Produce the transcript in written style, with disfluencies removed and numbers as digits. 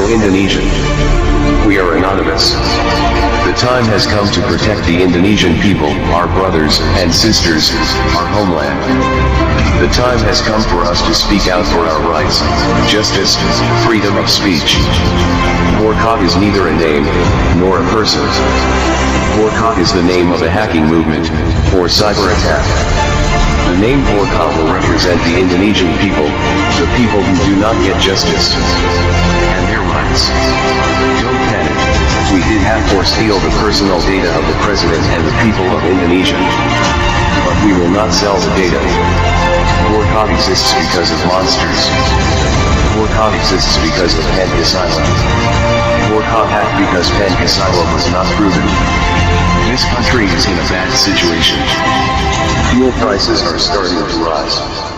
no Indonesian. We are anonymous. The time has come to protect the Indonesian people, our brothers and sisters, our homeland. The time has come for us to speak out for our rights, justice, freedom of speech. 𝘽𝑟𝑎𝑘𝑎𝑛 is neither a name, nor a person. 𝘽𝑟𝑎𝑘𝑎𝑛 is the name of a hacking movement, or cyber attack. The name 𝘽𝑟𝑎𝑘𝑎𝑛 will represent the Indonesian people, the people who do not get justice, and their rights. Don't panic. We did hack or steal the personal data of the president and the people of Indonesia. But we will not sell the data. 𝘽𝑟𝑎𝑘𝑎𝑛 exists because of monsters. 𝘽𝑟𝑎𝑘𝑎𝑛 exists because of 𝘽𝑟𝑎𝑘𝑎𝑛 hacked because 𝘽𝑟𝑎𝑘𝑎𝑛 was not proven. This country is in a bad situation. Fuel prices are starting to rise.